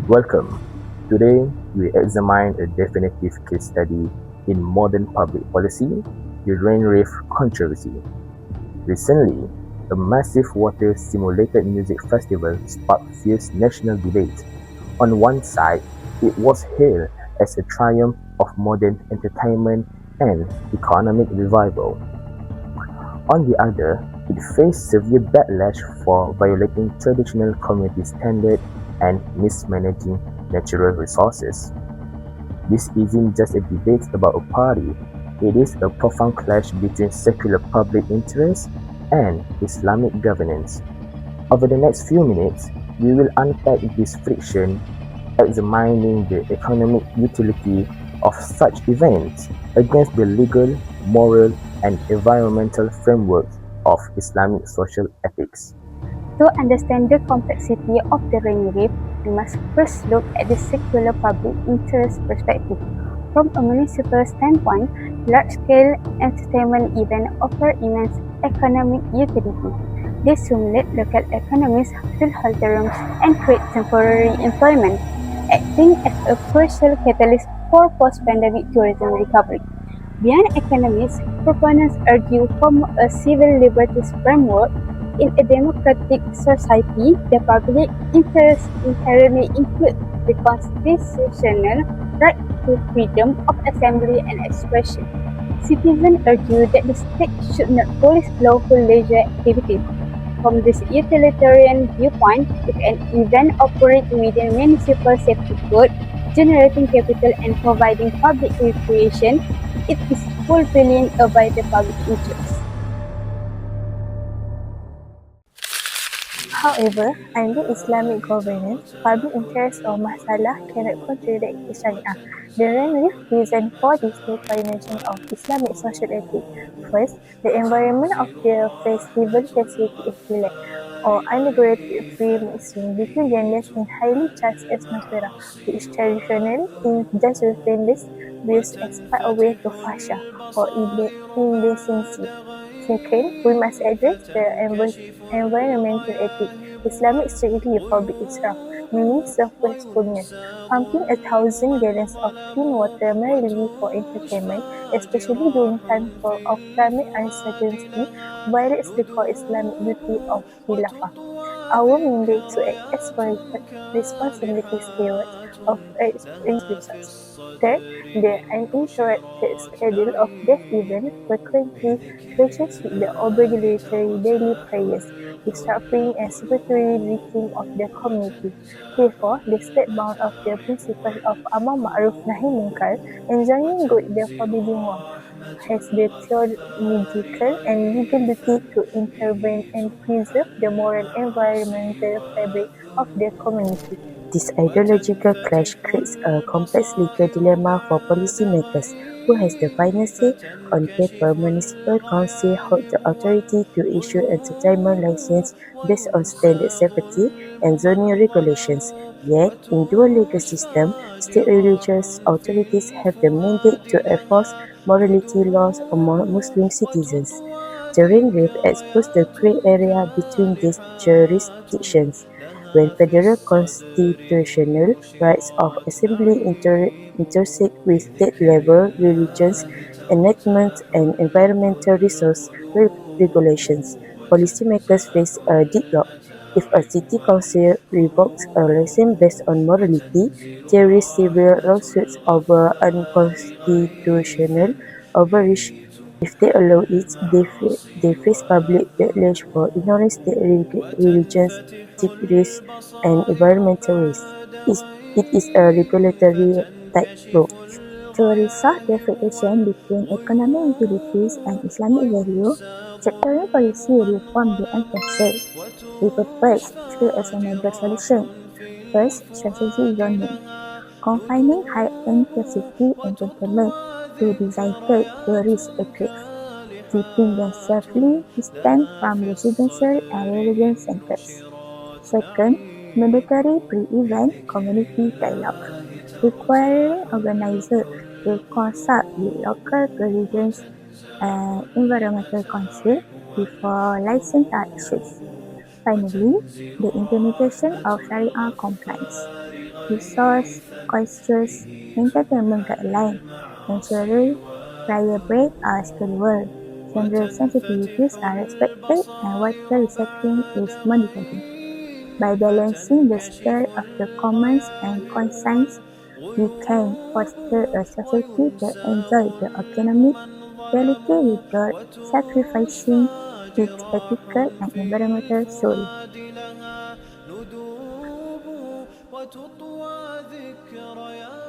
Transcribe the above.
Welcome. Today, we examine a definitive case study in modern public policy, the RAVE controversy. Recently, a massive water-simulated music festival sparked fierce national debate. On one side, it was hailed as a triumph of modern entertainment and economic revival. On the other, it faced severe backlash for violating traditional community standards and mismanaging natural resources. This isn't just a debate about a party, it is a profound clash between secular public interest and Islamic governance. Over the next few minutes, we will unpack this friction, examining the economic utility of such events against the legal, moral, and environmental frameworks of Islamic social ethics. To understand the complexity of the RAVE, we must first look at the secular public interest perspective. From a municipal standpoint, large-scale entertainment events offer immense economic utility. They stimulate local economies, fill hotel rooms, and create temporary employment, acting as a crucial catalyst for post-pandemic tourism recovery. Beyond economics, proponents argue from a civil liberties framework. In a democratic society, the public interest inherently includes the constitutional right to freedom of assembly and expression. Citizens argue that the state should not police lawful leisure activities. From this utilitarian viewpoint, if an event operates within municipal safety code, generating capital and providing public recreation, it is fulfilling a vital public interest. However, under Islamic governance, public interest or masalah cannot contradict the Sharia. The RAVE reason for this definition of Islamic social ethics. First, the environment of the festival facility is relaxed or unregulated free mixing between genders in highly charged atmosphere, which traditionally just this views as part of way to fasha or indecency. Second, we must address the environmental ethics. Islamic strictly forbid israf, meaning self-wastefulness. Pumping 1,000 gallons of clean water merely for entertainment, especially during times of climate uncertainty, violates the core Islamic duty of khilafah. Our mandate to act as responsibility stewards of Earth's resources. Third, the uninterrupted schedule of death events frequently clashes with the obligatory daily prayers, disrupting and superficially rhythm of the community. Therefore, the state bound of the principle of Amar Ma'ruf Nahi Munkar, enjoining good the forbidding one, has the theological and legal duty to intervene and preserve the moral environmental fabric of the community. This ideological clash creates a complex legal dilemma for policymakers. Who has the final say? On paper, municipal council hold the authority to issue entertainment license based on standard safety and zoning regulations. Yet, in dual legal system, state religious authorities have the mandate to enforce morality laws among Muslim citizens. The RAVE exposed the grey area between these jurisdictions. When federal constitutional rights of assembly intersect with state-level religious enactments and environmental resource regulations, policymakers face a deadlock. If a city council revokes a license based on morality, there is severe lawsuits over unconstitutional overreach. If they allow it, they face public backlash for ignoring state religious risks and environmental risks. It is a regulatory tightrope. To resolve the friction between economic utilities and Islamic value, sectoral policy reform be emphasized. We propose three actionable solutions. First, strategic zoning. Confining high-intensity entertainment to designated tourist attracts, keeping them safely distant from residential and religious centers. Second, mandatory pre-event community dialogue, requiring organizers to consult with local religious and environmental council before license are issued. Finally, the implementation of Sharia compliance. resource conscious entertainment guidelines, ensuring prior breaks are scheduled, gender sensitivities are respected, and water recycling is monitored. By balancing the sphere of the commons and conscience, we can foster a society that enjoys the economic reality without sacrificing its ethical and environmental soul. ندوب وتطوى ذكرياتنا